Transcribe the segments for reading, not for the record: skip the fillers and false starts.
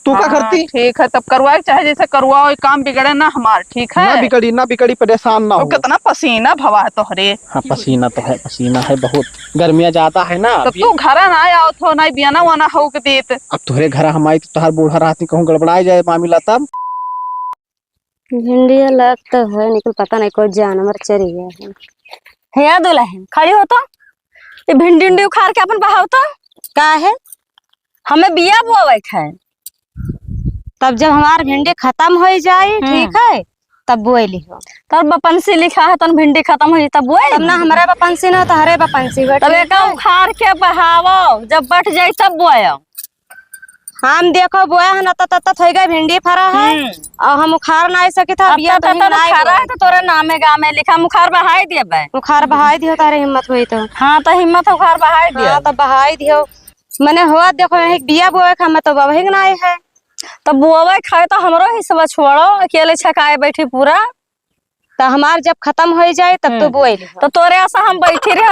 तू क्या करती? ठीक है, तब करवाए चाहे जैसे करवाओ, ये काम बिगड़े ना हमार। ठीक है, ना बिगड़ी परेशान ना हो। कितना पसीना भवा है तोहरे। हाँ पसीना तो है, पसीना है बहुत, गर्मियाँ ज्यादा है ना। तो तू घर ना आओ थो ना बियाना वाना हो के देत। अब तुहरे घर हम आई तो तुहार बूढ़ा रात कहूँ गड़बड़ाए जाए मामला तब। भिंडिया लग तो है निकल, पता नहीं कोई जानवर चरी गया है। हे दुल्हन खड़ी हो तो ये भिंडी उंडी उखाड़ के अपन बहाव तो का है? हमें बिया बोवे है। तब जब हमार भिंडी खत्म हो जाए ठीक है तब बोए लिहो। तब बपनसी लिखा है तन भिंडी खत्म हो तब बोए तब ना हमारे बपनसी ना तहरे बपनसी तब एक उखाड़ के बहावो, जब बट जाए तब बोया। हम देखो बोया है ना तत हो गए भिंडी फरा है और हम उखाड़ ना सके था। बिया तो खरा है तो तोरे नामे गामे लिखा मुखार बहाई दिए बे। उखाड़ बहाई दियो तारे हिम्मत हुई तो। हाँ तो हिम्मत उखाड़ बहाई दियो। हाँ तब बहाई दियो मैंने हुआ देखो एक बिया बोए का मैं तो बवही ना है। तब बोवे खाए तो हमरो हिस्सा छोड़ो, अकेले छकाए बैठी पूरा। तो हमार जब खत्म हो जाए तब तो बोए लिहो। तो तोरे ऐसा हम बैठी रहे,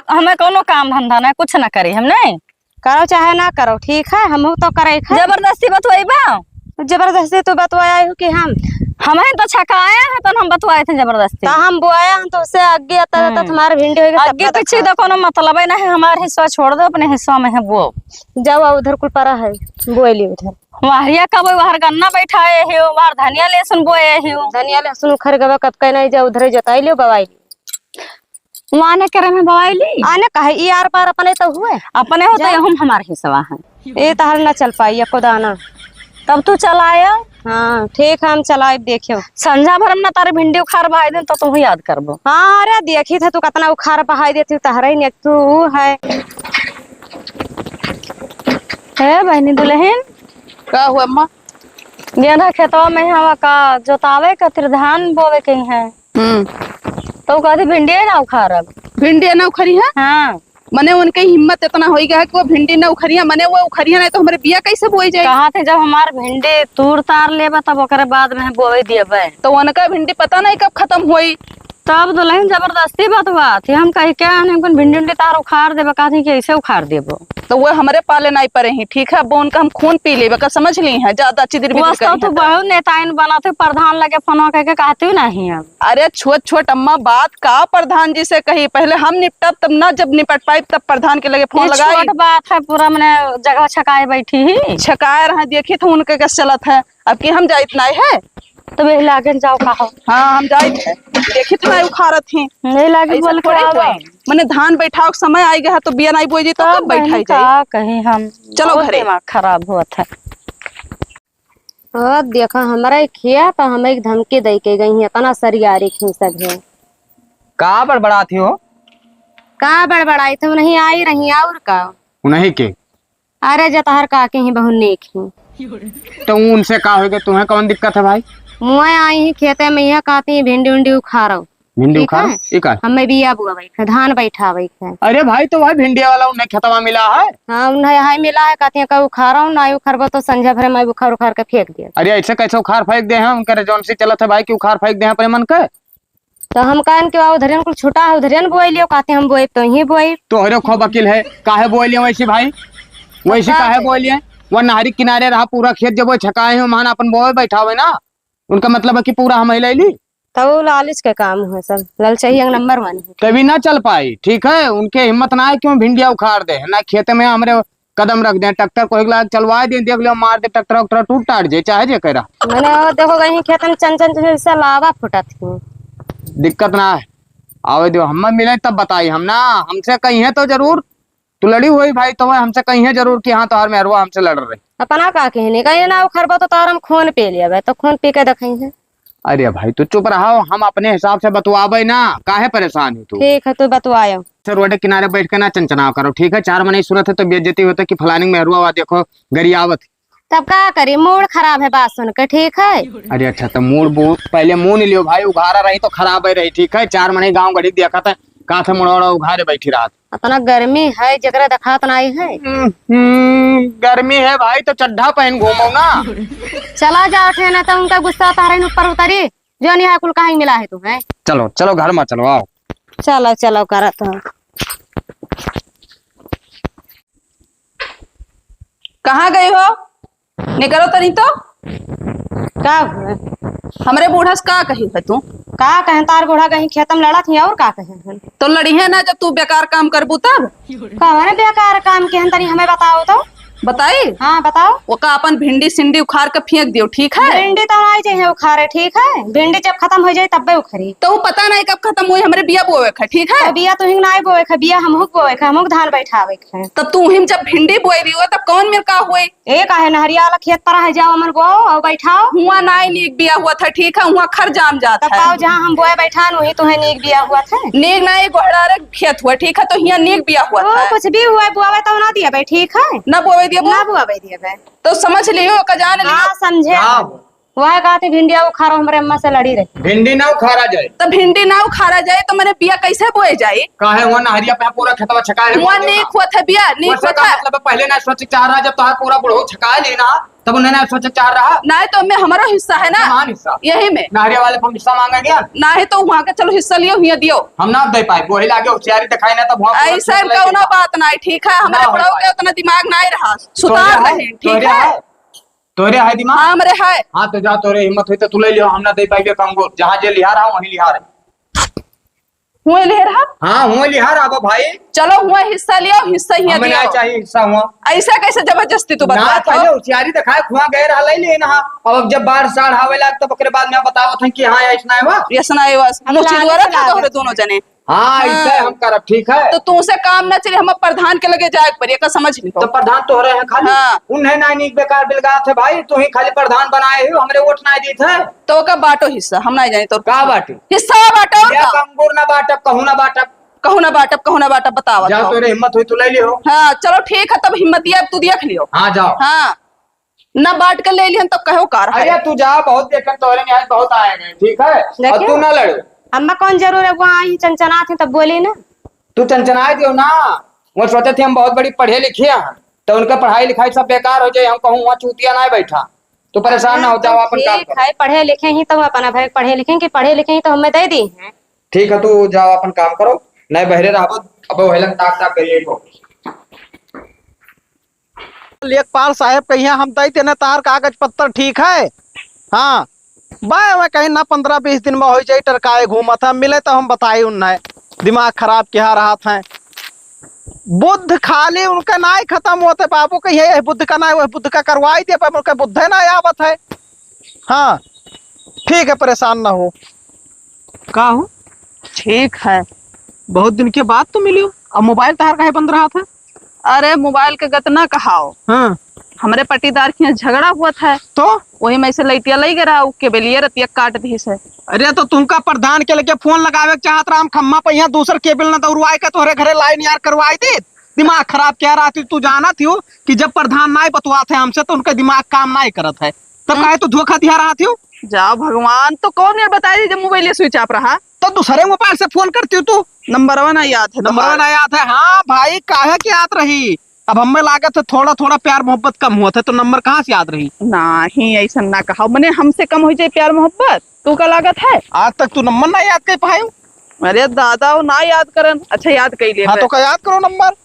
हमें कोनो काम धंधा नहीं, कुछ ना करी हम नहीं। करो चाहे ना करो ठीक है, हम तो करे। जबरदस्ती बतवाइबा? जबरदस्ती तो बतवाया हो कि हमें तो छकाए हैं तो हम बतवाए थे जबरदस्ती। तो हम बोया हम तो उससे आगे आता रहता तुम्हारे भिंडी होगा आगे पीछे तो कोनो मतलब ही नहीं। हमारे हिस्सा छोड़ दो, अपने हिस्सा में है वो जाओ उधर कुल परा है बोली उधर। वहरिया कब वहर गन्ना बैठाए हो, वहर धनिया लहसुन बोए हो। धनिया लहसुन उखड़ गवा कब कहना जाओ उधर जताई लियो बवाई वहाँ ने करे में बवाई ली आने कहे ई आर पार अपने तो हुए अपने होते हम हमारे हिस्सा है। ये तो हल ना चल पाई को दाना। तब तू चलाया? हाँ ठीक है हम चलाए देखियो। संझा भर में तारे भिंडी उखाड़ बहाई दे तो तू याद करबो। हाँ अरे देखी थे तू कितना उखाड़ बहाई देती तहरा ही तू है। बहनी दुल्हन का हुआ अम्मा? गेंदा खेतवा में हवा का जोतावे खातिर धान बोवे कहीं है तो कहती भिंडी ना उखाड़ब। भिंडी ना उखरी है? हाँ मने उनके हिम्मत इतना हो गया है कि वो भिंडी ना उखरिया, मने वो उखरिया नहीं तो हमारे बिया कैसे बोई जाए? कहा थे जब हमार भिंडी तूर तार लेबा तब ओकरे बाद में बोए दिए। तो उनका भिंडी पता नहीं कब खत्म हुई। तब दुल्हन जबरदस्ती बतवा थी हम कही क्या भिंडी उंडी तार उखाड़ देबा, कहा कि ऐसे उखाड़ देबो। तो वो हमारे पाले नहीं पड़े ही ठीक है, वो उनका हम खून पी लेबा का समझ ली है ज्यादा चिदिर भी तो बहुत नेताइन बना थे, प्रधान लगे फोन कह के कहती नहीं अब। अरे छोट छोट अम्मा बात का प्रधान जी से कही, पहले हम निपटब तब ना, जब निपट पाई तब प्रधान के लगे फोन लगाई। छोट बात है, पूरा मैंने जगह छकाए बैठी ही छकाए रहा देखी तो उनके कैसे चलत है। अब की हम जाइत नहीं है तो वे लागे जाओ कहा। हाँ हम जाइत है देखी तो नहीं उखाड़त ही नहीं लागे बोल के मैंने धान बैठाओ समय आई गया तो बिया नहीं बोई जी तो कब बैठाई जाए कहीं हम। चलो घरे खराब हुआ था। देखा हमारा खिया तो हमें एक धमकी दे के गई है इतना सरियारी खींचत है। कहाँ बड़बड़ाती हो? कहाँ बड़बड़ाई थे नहीं आई रही और का उन्हीं के? अरे जतहर का के ही बहुत नेक ही तो उनसे का हो गया, तुम्हें कौन दिक्कत है भाई? मुँह आई ही खेते में यह कहती है भिंडी उंडी उखाड़ो। भिंडी उखाड़ हमें बिया बुआ भाई धान बैठा भाई। अरे भाई तो भाई भिंडी वाला उन्हें खेतवा मिला है। हाँ उन्हें यहाँ मिला है कहती है उखाड़ा ना उखाड़बो तो संझा भरे मैं उखाड़ उखाड़ के फेंक दिया। अरे ऐसे कैसे उखाड़ फेंक दे हैं? उनके जौन सी चलत है भाई की उखाड़ फेंक दे हैं अपने मन के। तो हम कहन के उधरियन कुछ छुटा है उधरियन बोई लियो, कहते हम बोए तो ही बोई। तो हरे खो वकील है काहे बोल लिया वैसे भाई, वैसे काहे बोल लिया? वो नहरी किनारे रहा पूरा खेत, जब वो छकाए हैं मान अपन बोए बैठा हुए ना, उनका मतलब है कि पूरा हम ले ली। तो लालच के काम है सब, लालचही नंबर 1 है। कभी ना चल पाई ठीक है, उनके हिम्मत ना है क्यों भिंडिया उखाड़ दे ना खेत में हमारे कदम रख दे, ट्रैक्टर को एक लाख चलवा दे, देख लो मार दे ट्रैक्टर टूट टाट जाए चाहे जे कह रहा। मैंने देखो कहीं खेत में चन से लावा फुटा थी। दिक्कत ना है आवे दो, हम मिले तब बताई हम ना, हमसे कहीं है तो जरूर तू लड़ी हुई भाई तो हमसे कहीं है जरूर कि हाँ तो हर मेहरवा हमसे लड़ रही। अपना का कहने कहीं ना उखड़बो तो तार हम खून पी लिया भाई, तो खून पी के देखेंगे। अरे भाई तू चुप रहो, हम अपने हिसाब से बतवाबे ना, काहे परेशान है तू? ठीक है तू बतवायो। रोड किनारे बैठ के ना चंचनाव करो ठीक है, 4 महीने सूरत है तो बेइज्जती होता कि फलानी मेहरुआ देखो गरियावत। तब का करी, मूड खराब है बात सुन के ठीक है। अरे अच्छा तो मूड पहले मुंह नहीं लियो भाई, उघारा रही तो खराब ही रही ठीक है। 4 महीने गाँव गढ़ी देखा था कहा था मुड़ौड़ा उघारे बैठी रात। इतना गर्मी है जगह दिखात नहीं है। गर्मी है भाई तो चड्ढा पहन घूमो ना। चला जाओ थे ना तो उनका गुस्सा तारे ऊपर उतरी जो नहीं है कुल कहीं मिला है तुम्हें। चलो चलो घर में चलो आओ। चलो चलो करत हो। कहाँ गई हो? नहीं करो तरी तो का हुआ? हमरे बूढ़ा से का कही है तू? का कहें तार बूढ़ा कहीं खेतम लड़ा थी और का कहें? तो लड़ी है ना जब तू बेकार काम करबू तब। कौन बेकार काम के हैं तनी हमें बताओ तो। बताई हाँ बताओ। वो का अपन भिंडी सिंडी उखाड़ के फेंक दियो, ठीक है? भिंडी तो आई चाहिए उखाड़े, ठीक है? भिंडी जब खत्म हो जाए तब उखरी। तो वो पता नहीं कब खत्म हुई, हमरे बिया बोए खा, ठीक है? तो बिया तो हिंग नहीं बोए खा, बिया हमहुक बोए खा, हमहुक धान बैठावे खा। तब तू हिम जब भिंडी बोए रही हो तब कौन मेरे का हुए? एक है नहरिया वाला खेत पर है, जाओ अमर गो और बैठाओ। हुआ नाई नीक बिया हुआ था, ठीक है? हुआ खर जाम जाता तब है। पाओ जहाँ हम बोए बैठान वही तुम्हें नीक बिया हुआ था। नीक नाई गोहरारे खेत हुआ, ठीक है? तो यहाँ नीक बिया हुआ ओ, था। कुछ भी हुआ बुआवे तो ना दिया भाई, ठीक है? न बोए दिया ना बुआवे दिया भाई। तो समझ लियो का जान लियो। हाँ समझे। हाँ। वह कहते भिंडिया उखाड़ो, हमारे अम्मा से लड़ी रही। भिंडी ना उखाड़ा जाए तो भिंडी ना उखाड़ा जाए तो मैंने बिया कैसे बोए जाए? काहे हुआ नहरिया पे पूरा खेतवा छका है। हुआ नीक हुआ था बिया, नीक वैसे हुआ का था। मतलब है, पहले ना सोच चाह रहा जब तोहार पूरा बुढ़ो छका लेना तब उन्हें ना सोच चाह रहा। ना तो में हमारा हिस्सा है ना, समान हिस्सा यही में। नहरिया वाले हम हिस्सा मांगा गया ना है तो वहाँ का चलो हिस्सा लियो, हिया दियो। हम ना दे पाए, वही लागे होशियारी दिखाई ना तब वहाँ ऐसा कौनो बात नहीं, ठीक है? हमारे ना हो बड़ों पाए। के उतना दिमाग नहीं रहा, सुधार रहे, ठीक है? तोरे है दिमाग। हाँ हमारे है। हाँ तो जा, तोरे हिम्मत हुई तो तू ले लियो, हम ना दे पाएंगे कंगोर। जहाँ जे लिहार है वहीं लिहार है। हुए ले रहा। हाँ हुआ लिहार आबो भाई। चलो हुआ हिस्सा लियो, हिस्सा हिया हमें ना दियो। चाहिए हिस्सा हुआ ऐसा कैसे जबरदस्ती तू ना बता पहले होशियारी दिखाए खुआ गए रहा ले ना। अब जब बाढ़ साढ़ आवे लाग तब ओकरे बाद में बतावत हैं कि हाँ ऐसा है वा। ये सुनाए बस हम मुझे लालच द्वारा था लागत तोहरे दोनों जने। हाँ ऐसे हम करब, ठीक है? तो तू से काम ना चले, हम प्रधान के लगे जाए पर, ये का समझ लियो। तो प्रधान तो रहे हैं खाली। हाँ। उन्हें ना नीक बेकार बिलगा थे भाई, तू ही खाली प्रधान बनाए हो, हमरे वोट ना दी थे। तो का बाटो हिस्सा हम नहीं जाने तो का बाटी हिस्सा बाटो या कंगूर ना बाटब कहूँ ना बाटब। कहू ना बाटप बतावा जा तो। तोरे हिम्मत हुई तो ले लियो। हाँ चलो ठीक है, तब हिम्मतिया तू देख लियो। हाँ जाओ। हाँ न बांट के ले लिहन तब कहो कार है। अरे तू जा, बहुत देखन तोरे में आज बहुत आए गए, ठीक है? और देखियो। तू ना लड़। अम्मा कौन जरूर है, वहाँ आई चंचना थी तब बोली ना। तू चंचनाए दियो ना। वो सोचे थे हम बहुत बड़ी पढ़े लिखे हैं तो उनका पढ़ाई लिखाई सब बेकार हो जाए, हम कहूँ वहाँ चूतिया ना बैठा। तो परेशान ना हो जाओ, अपन काम ठीक करो। है, पढ़े लिखे ही तो अपना भाई पढ़े लिखेंगे, पढ़े लिखे ही तो हमें दे दी हैं। ठीक है तू जाओ अपन काम करो, नहीं बहरे रहो। अब हेलन ताक ताक करिए को। लेखपाल साहब कहिया हम दई तेने तार कागज पत्तर ठीक है। हाँ बाय मैं कहीं ना 15-20 दिन में हो जाए, टरकाए घूमा था मिले तो हम बताए उन्हें दिमाग खराब क्या रहा था। बुद्ध खाली उनका नाई खत्म होते बाबू कहिए यह बुद्ध का नाई वह बुद्ध का करवाई दे पर उनका बुद्ध ना आवत है। हाँ ठीक है, परेशान ना हो। का हो ठीक है। बहुत दिन के बाद तो मिली हो। अब मोबाइल तार काहे बंद रहा था? अरे मोबाइल के गतना कहाओ, हाँ हमारे पटीदार के यहाँ झगड़ा हुआ था, तो वही में से लैटिया लई गया के बेलिए रतिया काट दी से। अरे तो तुमका प्रधान के लेके फोन लगावे के चाहत रहा, हम खम्मा पे यहाँ दूसर केबल न दौड़वाए के तोहरे घरे लाइन यार करवाई दे। दिमाग खराब क्या रहा थी? तू जाना थी कि जब प्रधान ना बतवा थे हमसे तो उनका दिमाग काम ना करत है, तब काहे तू धोखा दिया रहा थी? जाओ भगवान, तो कौन यार बता दी जब मोबाइल स्विच ऑफ रहा? तो दूसरे मोबाइल से फोन करती हूँ तू? नंबर वन याद है, नंबर वन याद है। हाँ भाई काहे की याद रही? अब हमें लागत है थोड़ा थोड़ा प्यार मोहब्बत कम हुआ था तो नंबर कहाँ से याद रही? नहीं ऐसा ना कहा मैंने, हमसे कम हो जाए प्यार मोहब्बत तू का लागत है? आज तक तू नंबर ना याद कर पाए? अरे दादा वो ना याद करन, अच्छा याद कर लिए। हाँ तो का याद करो नंबर।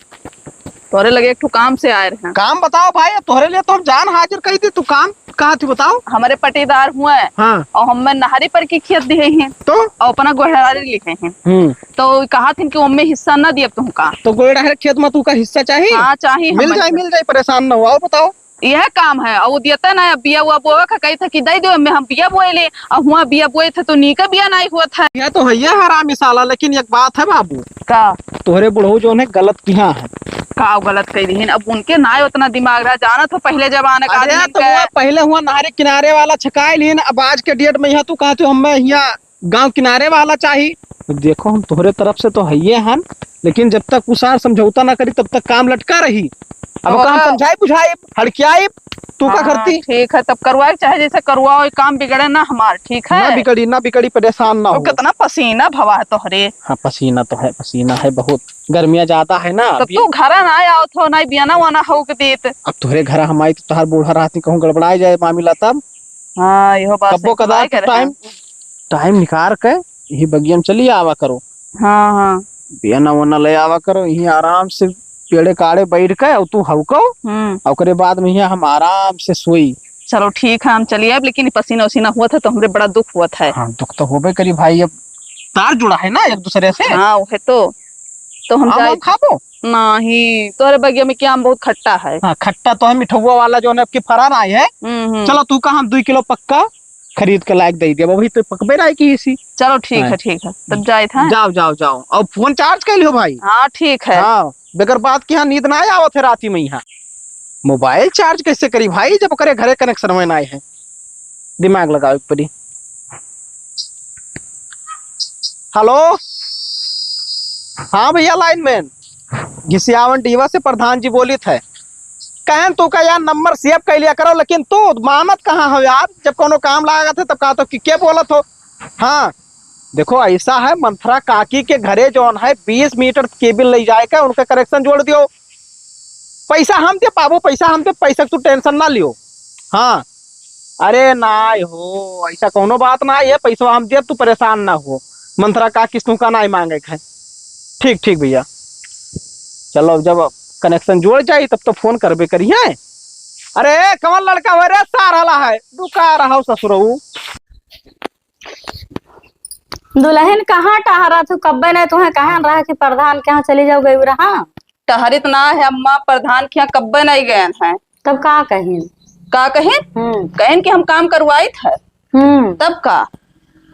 तोरे लगे एक ठो काम से आए रहे। काम बताओ भाई, तोहरे लिए तो हम जान हाजिर कही थी। तू काम कहा थी बताओ? हमारे पटीदार हुए हाँ और हमें नहरी पर की खेत दिए हैं तो और अपना गोहरारी लिखे हैं, तो कहा थी कि उनमें हिस्सा ना दिए तुमका। तो गोड़ा है खेत में तू का हिस्सा चाहिए? हाँ चाहिए, मिल जाए परेशान ना हो। और बताओ यह काम है। और वो देता ना बिया हुआ बोए का कही था कि दे दो, में हम बिया बोए ले और हुआ बिया बोए थे तो नीका बिया नहीं हुआ था। यह तो है हरामी साला, लेकिन एक बात है बाबू, का तोहरे बुढ़ऊ जो है गलत किया है। का गलत कही रही? अब उनके ना उतना दिमाग रहा, जाना तो पहले जमाने का अरे आदमी तो के। वो पहले हुआ नहरे किनारे वाला छकाए लिए, अब आज के डेट में यहाँ तू कहते हमें यहाँ गांव किनारे वाला चाहिए। देखो हम तोहरे तरफ से तो है हम, लेकिन जब तक उसार समझौता ना करी तब तक काम लटका रही। अब काम समझाई बुझाई हड़कियाई तू का करती? ठीक है तब करवाए, चाहे जैसे करवाओ, काम बिगड़े ना हमार, ठीक है? ना बिगड़ी परेशान ना हो। कितना पसीना भवा है तोहरे। हाँ पसीना तो है, पसीना है बहुत, गर्मियाँ ज्यादा है ना। तो तू घर ना आओ थो ना बियाना वाना हो के देत। अब तुहरे घर हम आई तो तुहार बूढ़ा रात कहूँ गड़बड़ाई जाए मामला, तब हाँ यो बात कब्बो कदा टाइम निकाल के यही बगियम चली आवा करो। हाँ हाँ बियाना वाना ले आवा करो, यही आराम से पेड़े काड़े बैठ के और तू हवको और ओकरे बाद में यहाँ हम आराम से सोई। चलो ठीक है, हम चलिए अब, लेकिन पसीना उसीना हुआ था तो हमरे बड़ा दुख हुआ था। हाँ दुख तो होबे करी भाई, अब तार जुड़ा है ना एक दूसरे से। हाँ वो है तो हम जाए खाबो नहीं, तोरे बगिया में क्या आम बहुत खट्टा है। हाँ खट्टा तो है, मिठुआ वाला जो है आपकी फरार आई है। चलो तू कहा 2 किलो पक्का खरीद के लायक दे दिया, वही तो पकबे रहा की इसी। चलो ठीक है तब जाए था। जाओ जाओ जाओ, और फोन चार्ज कर लियो भाई। हाँ ठीक है। हाँ बेगर बात की यहाँ नींद ना आया थे राती में। यहाँ मोबाइल चार्ज कैसे करी भाई जब करे घरे कनेक्शन में ना आए है, दिमाग लगाओ एक परी। हेलो हाँ भैया लाइनमैन, घिसियावन डीवा से प्रधान जी बोली थे। कहन तू का यार नंबर सेव कर लिया करो, लेकिन तू मानत कहाँ हो यार, जब कोनो काम लगा थे तब कहा तो कि क्या बोलत हो। हाँ देखो ऐसा है, मंथरा काकी के घरे जो है 20 मीटर केबल ले जाए का, उनका कनेक्शन जोड़ दियो। पैसा हम दे पाबो, पैसा हम दे, पैसा तू टेंशन ना लियो। हाँ अरे ना हो ऐसा कोनो बात ना है, पैसा हम दे, तू परेशान ना हो। मंथरा काकी तू का ना मांगे है। ठीक ठीक भैया, चलो जब कनेक्शन जोड़ जाए तब तो फोन करबे करिए। अरे कमल लड़का हो रे सारा है, दुका रहा ससुरऊ। दुल्हन कहाँ टहरा तू, कब्बे नहीं तुम्हें कहाँ रहा कि प्रधान के यहाँ चली जाओ गई रहा। टहरित ना है अम्मा, प्रधान के यहाँ कब्बे नहीं गए हैं। तब का कहीं का कहें कि हम काम करवाई थे तब का।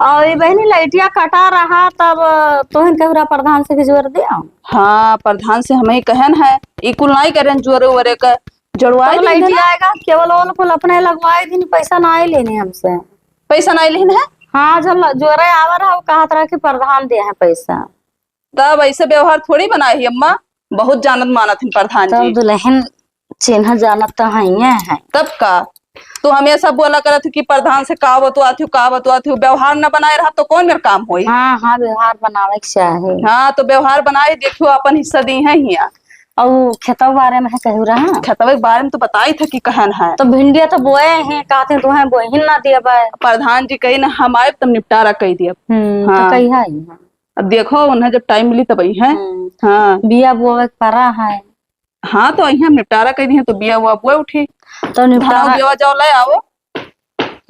और ये बहनी लाइटिया कटा रहा तब तुहन कहूरा प्रधान से जोर दिया। हाँ प्रधान से हम ही कहन है, इकुल नहीं करें जोरे वरे का जड़वाई तो लाइटिया आएगा, केवल ओल फुल अपने लगवाए दिन, पैसा ना ही लेने हमसे। पैसा नहीं लेन है। हाँ जब जोरे आवा रहा वो कहा था कि प्रधान दिया है पैसा। तब ऐसे व्यवहार थोड़ी बनाए ही अम्मा, बहुत जानत मानत है प्रधान जी। तब दुल्हन चिन्ह जानत तो है। तब का तो हमेशा बोला करत कि प्रधान से का बतवाती हूँ, व्यवहार न बनाए रहा तो कौन मेरा काम होई। हाँ हाँ व्यवहार बनावे के चाहे। हाँ तो व्यवहार बनाए, देखियो अपन हिस्सा दी है हिया। और खेतों बारे में कहू रहा, खेतवे के बारे में तो बताई था कि कहन है। तो भिंडिया तो बोए हैं, कहते हैं तुम्हें बोहिन ना दिया बा। प्रधान जी कही ना हम आए तब निपटारा कही दिया। तो कही है अब देखो उन्हें जब टाइम मिली तब है। हाँ बिया बोवे परा है। हाँ तो अहिया निपटारा कही है तो बिया हुआ बुआ उठी तो निपटारा जाओ ले आओ।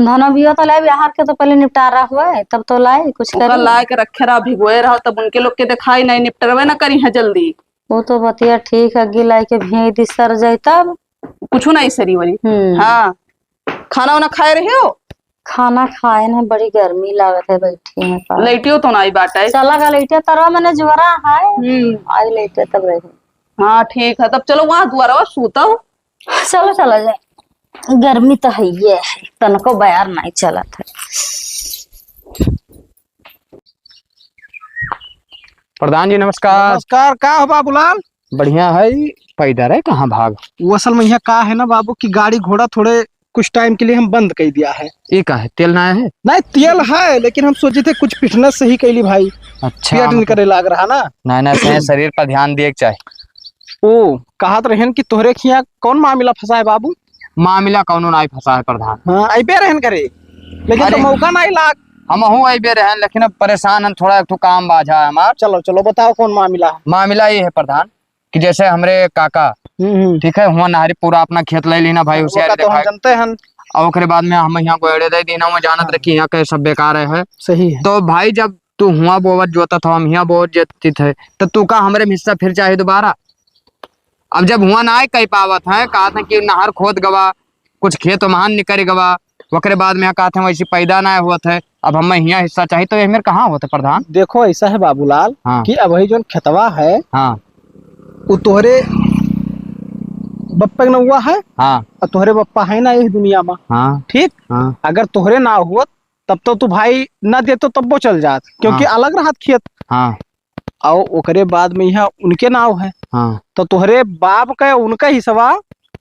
धनो बिया तो लाए, बिहार के तो पहले निपटारा हुआ है तब तो लाए कुछ कर ला के रखे रहा भिगोए रहा, तब उनके लोग के दिखाई नहीं, निपटरवे ना करी है जल्दी। वो तो बतिया ठीक है, अग्गी लाई के भेज दी सर जाए तब कुछ नहीं सरी वरी। हाँ खाना वाना खाए रहे हो। खाना खाए नहीं, बड़ी गर्मी लागत है, बैठी है। लेटियो तो नहीं बाटा चला गा लेटिया तरवा मैंने जोरा है आज लेटे तब रहे। हाँ ठीक है तब चलो वहां द्वारा सूता हो। चलो चला जाए, गर्मी तो है ये है, तनको बयार नहीं चला था। प्रधान जी नमस्कार। नमस्कार, का हो बाबूलाल? बढ़िया है। पैदर है कहाँ भाग? वो असल में यहाँ का है ना बाबू की गाड़ी घोड़ा थोड़े कुछ टाइम के लिए हम बंद कर दिया है। ये का है, तेल ना है? नहीं तेल है, लेकिन हम सोचे थे कुछ फिटनेस सही कैली भाई। अच्छा पेट निकले लाग रहा ना। ना शरीर पर ध्यान दिए चाहिए। ओ कहत रहन कि तोहरे खिया कौन मामला फंसा है बाबू? मामला कौनो नहीं फंसा है प्रधान। हाँ अबे रहन करे, लेकिन तो मौका नहीं लाग। हम अबे रहन, लेकिन अब परेशान हम, थोड़ा एक तो काम बाझा है हमार। चलो चलो बताओ कौन मामला है। मामला ये है प्रधान कि जैसे हमरे काका ठीक है हुआ नहरी पूरा अपना खेत ले लेना भाई, उसे तो हम जानते हैं। और ओकरे बाद में हम यहाँ गोड़े दे देना, मैं जानत रखी यहाँ के सब बेकार है। सही है। तो भाई जब तू हुआ बोवत जोता था, हम यहाँ बोवत जोती थे, तो तू का हमरे में हिस्सा फिर चाहे दोबारा। अब जब हुआ ना कह पावत है, कहा था कि नहर खोद गवा, कुछ खेत महान निकल गवा, ओकरे बाद में कहा था वैसे पैदा ना हुआ था, अब हमें यहाँ हिस्सा चाहिए, तो मेरे कहाँ होते प्रधान? देखो ऐसा है बाबूलाल कि अब वही जो खेतवा है वो तोहरे बप्पा न हुआ है और तोहरे बप्पा है ना इस दुनिया में। ठीक, अगर तोहरे ना हुआ तब तो तू भाई न दे तो तब वो चल जात, क्योंकि अलग रहा खेत। और ओकरे बाद में यहाँ उनके नाव है, तो तोहरे बाप का उनका हिस्सा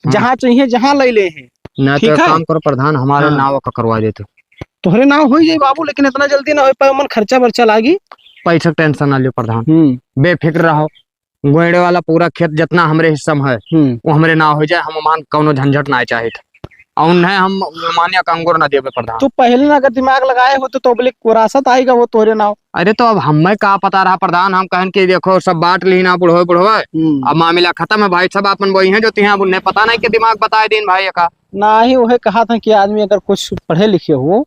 जहाँ चाहिए जहाँ ले ले है। ना तो काम करो प्रधान, हमारे नाव का करवा देते। तोहरे नाव हो जाए बाबू, लेकिन इतना जल्दी ना हो पाए, मन खर्चा वर्चा लागी। पैसा टेंशन ना लियो प्रधान, बेफिक्र रहो। गोयड़े वाला पूरा खेत जितना हमरे हिस्सा में है वो हमरे नाव हो जाए, हम मान कौनो झंझट ना चाहिए। और उन्हें हम मान्य का अंगूर न देवे प्रधान। तू पहले ना अगर दिमाग लगाए हो तो बोले विरासत आएगा वो तोरे नाव। अरे तो अब हमें का पता रहा प्रधान, हम कहन के देखो सब बांट ली ना बुढ़ो अब मामला खत्म है भाई, सब अपन वही है जो तिहा, अब उन्हें पता नहीं कि दिमाग बताए दिन भाई का। ना ही वही कहा था कि आदमी अगर कुछ पढ़े लिखे हो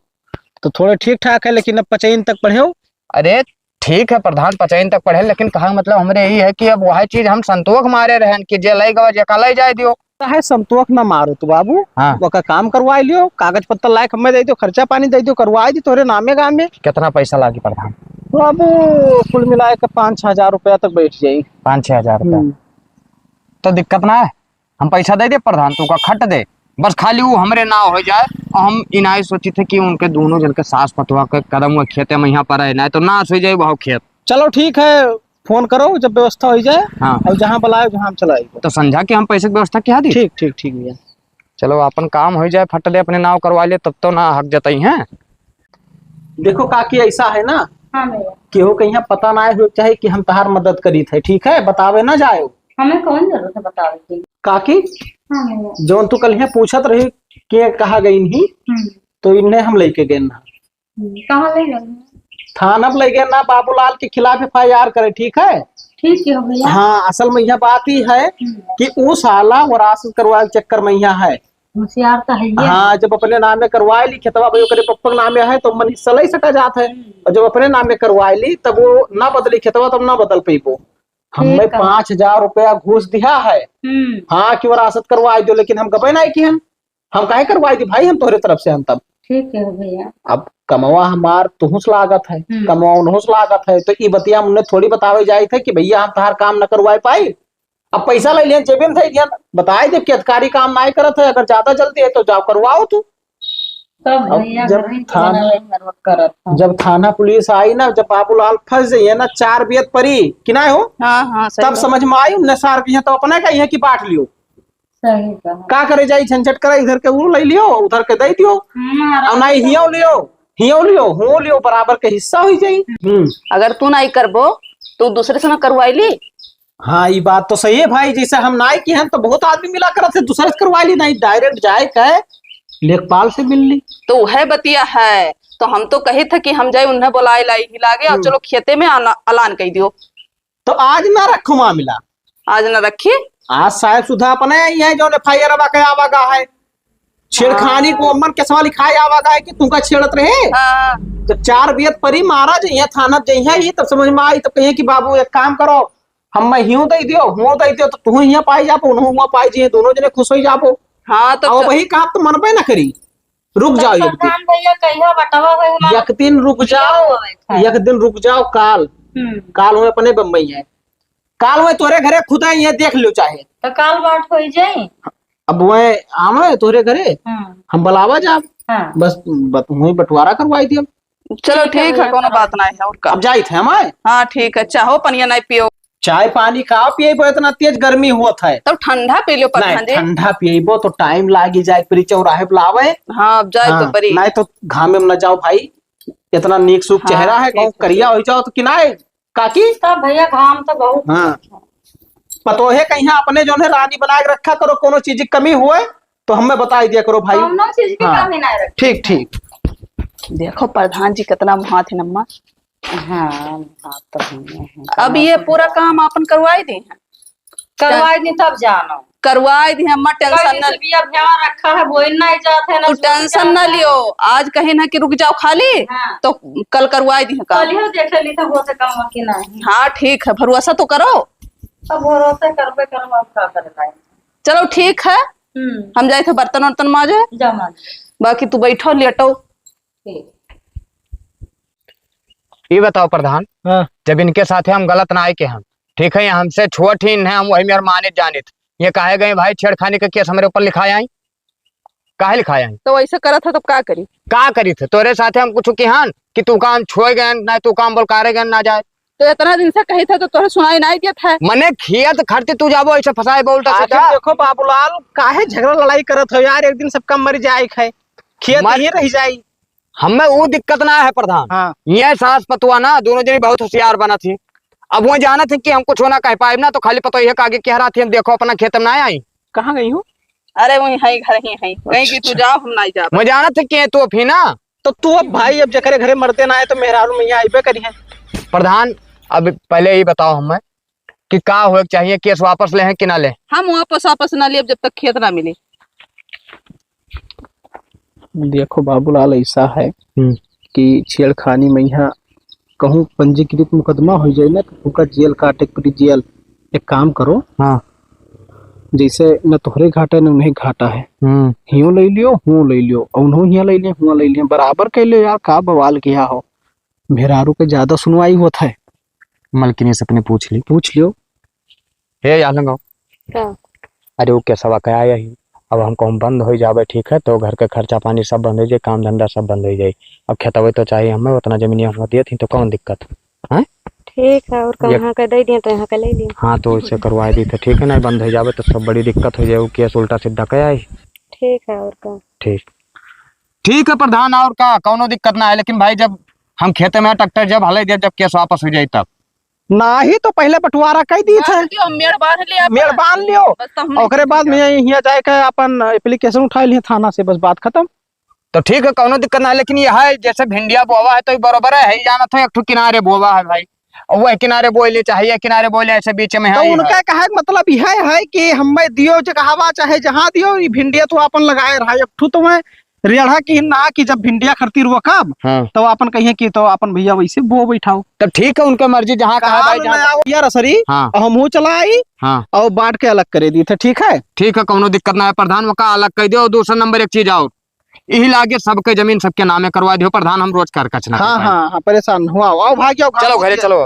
तो थोड़े ठीक ठाक है, लेकिन अब 55 तक पढ़े हो। अरे ठीक है प्रधान 55 तक पढ़े, लेकिन कहा मतलब हमारे यही है कि अब वही चीज हम संतोष मारे रहे कि जे लई गवा जे कल जाए दियो। है संतोष ना मारो तू बाबू। हाँ। वो का काम करवा लियो, कागज पत्तर लायक हमें दे दो, खर्चा पानी दे दो, करवा दी तोरे नामे गाँव में। कितना पैसा लागी प्रधान? बाबू कुल मिलाए के 5-6 हजार रुपया तक बैठ जाये। 5-6 हजार रुपया तो दिक्कत ना है, हम पैसा दे दे प्रधान, तू का खट दे, बस खाली वो हमरे नाव हो जाए। और हम इनाई सोची थे कि उनके दोनों जन के सास पतवा के कदम वो खेते में यहाँ पर है ना, तो नाश हो जाए बहु खेत। चलो ठीक है, फोन करो जब व्यवस्था हो जाए। हाँ। और जहाँ बुलाए जहाँ हम चलाएंगे। तो समझा कि हम पैसे की व्यवस्था क्या दी। ठीक ठीक ठीक भैया। चलो अपन काम हो जाए, फट दे अपने नाव करवा ले, तब तो ना हक जतई है। देखो काकी ऐसा है ना हाँ भैया। कि हो कहीं पता ना हो चाहे कि हम तहार मदद करी थे, ठीक है, बतावे ना जाए। हमें कौन जरूरत है बतावे की। काकी हाँ भैया। जो तू कल यहाँ पूछत रही कि कहा गई नहीं, तो इन्हें हम लेके गए ना कहाँ ले गए? थाना पे ले गए ना, बाबूलाल के खिलाफ FIR करे, ठीक है। ठीक है भैया। हाँ, असल में यह बात ही है कि वो साला वरासत करवाए चक्कर में यहाँ है। होशियार तो है ये। हाँ, जब अपने नाम में करवाए ली खेतवा भाई करे पप्पा के नाम में है तो मन हिस्सा ले सका जाता है, और जब अपने नाम में करवाए ली तब वो ना बदली खेतवा तब ना बदल पेबो। हमें 5,000 रुपया घूस दिया है। हाँ कि वरासत करवाए दो, लेकिन हम गपे नहीं की हम काहे करवाए दी भाई, हम तोहरे तरफ से हम तब। ठीक है भैया। अब कमवा हमार तुहुस लागत है, कमवा उन्हुस लागत है, तो ये बतिया हमने थोड़ी बतावे जाए थे कि भैया हम तहार काम न करवाए पाई। अब पैसा ले लिया जेबे में थे, बताए जब कि अधिकारी काम ना करत है, अगर ज्यादा जल्दी है तो जाओ करवाओ तू। तब भैया जब थाना पुलिस आई ना, जब बाबूलाल फंस जाइए ना 4 बियत परी कि ना हो, हाँ हाँ तब समझ में आई उन्हें सार की है, तो अपना का है कि बांट लियो। सही कहा। का करे जाई झंझट करे, इधर के वो ले लियो उधर के दे दियो, और ना हियो लियो बराबर के हिस्सा हो जाई। अगर तू नहीं करबो तो दूसरे से ना करवाई ली। हाँ ये बात तो सही है भाई, जैसे हम नाई की हैं तो बहुत आदमी मिला कर दूसरे से करवा ली, नहीं डायरेक्ट जाए कहे लेखपाल से मिल ली। तो वह बतिया है, तो हम तो कही थे कि हम जाए उन्हें बुलाए लाई हिलागे और चलो खेते में अलान कही दियो। तो आज ना रखो मामला, आज न रखी, आज साहब सुधा अपने ही है जो FIR आवागा है, छेड़खानी को अमन केसवा लिखाए आवागा है कि तुमका छेड़त रहे। हाँ। जब 4 बियत परी मारा जाइए थाना जाइए, ये तब समझ में आई, तब कहिए कि बाबू एक काम करो, हम हियो दे दियो तो तू यहाँ पाई जापो, उन्हों पाई जाइए, दोनों जने खुश हो जापो। हाँ तो वही काम तो मनबे ना करी, रुक जाओ एक दिन। भैया कहिया बटवा हुए एक दिन रुक जाओ, एक दिन रुक जाओ। काल में अपने बम्बई है, काल में तोरे घरे खुदा ही है, देख लो चाहे तो काल बाट हो जाए। अब वह आवे तोरे घरे, हम बुलावा जा, बस वही बंटवारा करवाई दिया। चलो ठीक है, कोनो बात नहीं है। और अब जाई थे हमारे। हाँ ठीक है, चाहो पनिया नहीं पियो, चाय पानी खाओ पिएबो, इतना तेज गर्मी हुआ है तब ठंडा पी लो प्रधान जी। ठंडा पिएबो तो टाइम लागी जाए, परी चौराहे बुलावे। हाँ अब जाए तो परी, नहीं तो घामे में न जाओ भाई, इतना नीक सूख चेहरा है, गाँव करिया हो जाओ तो किनाए काकी। तब भैया घाम तो बहुत। हाँ पतो है कहीं अपने जो है रानी बना के रखा करो, कोनो चीज की कमी हुए तो हमें बता दिया करो भाई। चीज की कमी नहीं रखी। ठीक ठीक। देखो प्रधान जी कितना मुहा थे नम्मा। हाँ तो अब ये पूरा काम अपन करवाई दी है, करवाई नहीं तब जानो करवाई दी है, अम्मा टेंशन न ध्यान रखा है, वो नहीं जाते ना, तू टेंशन न लियो। आज कहीं ना कि रुक जाओ खाली, तो कल करवाई दी है काम। देख ली था वो से कम की नहीं। हाँ ठीक है, भरोसा तो करो। अब भरोसा करबे करवा क्या करे। चलो ठीक है, हम जाए थे बर्तन वर्तन माजे, बाकी तू बैठो लेटो। ये बताओ प्रधान, जब इनके साथ हम गलत ना आए के हम ठीक है, हमसे छोट ही है, हम वही मेरे माने जानित, ये कहे गए भाई छेड़खानी का केस हमारे ऊपर लिखाया आई, काहे लिखाया आई? तो वैसे करा था तब क्या करी? का करी थे तोरे साथे हम कुछ किहान कि तू काम छोड़ गए ना, तू काम बोल कारे गए ना जाए, तो इतना दिन से कही था तो तोरे सुनाई नहीं दिया था। मने खियत खड़ते तू जाबो ऐसे फसाए बोलता सीधा। देखो बाबूलाल काहे झगड़ा लड़ाई करत हो यार, एक दिन सबका मर जाए है, खेत ही रह जाए। हमें वो दिक्कत ना है प्रधान। हाँ। ये सास पतुआ ना दोनों जने बहुत होशियार बना थी, अब वो जाना थे कि हम कुछ होना कह पाए ना, तो खाली पता ही है आगे कह रहा थी, हम देखो अपना खेत में ना आई। कहाँ गई हूँ? अरे वही है घर ही है कहीं की तू जाओ हम नहीं जा मैं जाना था कि तू अभी ना तो तू अब भाई अब जकरे घरे मरते ना आए तो मेहरारू मैया आइबे करी है। प्रधान। अब पहले ही बताओ हमें कि का हो चाहिए, केस वापस ले हैं कि ना ले? हम वापस ना लिए जब तक खेत ना मिले। देखो बाबूलाल ऐसा है कि छेड़खानी में यहाँ कहूँ पंजीकृत मुकदमा हो जाए ना तो उनका जेल काटे पूरी जेल। एक काम करो, हाँ जैसे न तोहरे घाटा न उन्हें घाटा है, हियो ले लियो हूँ ले लियो और उन्हों हिया ले लियो हुआ ले लियो, बराबर कर लियो यार। का बवाल किया हो, मेहरारू के ज्यादा सुनवाई होता है। मलकिनी से अपने पूछ लियो। हे याद लगाओ क्या? अरे वो कैसा क्या आया ही, अब हमको हम बंद हो जावे ठीक है तो घर के खर्चा पानी सब बंद हो जाए, काम धंधा सब बंद हो जाए। अब खेतवे तो चाहिए हमें, उतना जमीन हम दिए थी तो कौन दिक्कत है? ठीक है, और कहाँ का दे दिए तो यहाँ का ले लिए। हाँ तो ऐसे करवा दी तो ठीक है ना, बंद हो जावे तो सब बड़ी दिक्कत हो जाए, केस उल्टा सीधा क्या आई। ठीक है, और का ठीक है प्रधान, और का कौनो दिक्कत ना है। लेकिन भाई जब हम खेते में ट्रैक्टर जब हले जब केस वापस हो जाए तब ना ही तो पहले बंटवारा कह दी थे, मेड़ बांध लिया मेड़ बांध लियो बस तो हम ओकरे बाद में यहाँ जाके अपन एप्लीकेशन उठा लिए थाना से, बस बात खत्म। तो ठीक है कौनो दिक्कत ना है। लेकिन यह है जैसे भिंडिया बोवा है तो बराबर है ही जाना था, एक ठो किनारे बोवा है भाई, और वह किनारे बोले चाहिए किनारे बोले ऐसे बीच में तो है। उनका कहे का मतलब यह है कि हमें दियो जगहवा चाहे जहाँ दियो, ये भिंडिया तो अपन लगाए रहा। एक ठू तो मैं रेढ़ा की ना कि जब भिंडिया खरती रुआ कब हाँ। तो अपन कहिए कि तो अपन भैया वैसे बो बैठाओ। तब ठीक है उनके मर्जी जहाँ कहा भाई जहाँ। यार सरी हाँ हम चला आई हाँ और बांट के अलग करे दी थे। ठीक है कौनो दिक्कत ना है प्रधान, वो का अलग कर दियो। दूसरा नंबर एक चीज और यही लागे सबके जमीन सबके नामे करवा दियो प्रधान, हम रोज कर कचना। हाँ हाँ हाँ परेशान हुआ आओ भाग जाओ। चलो घरे चलो।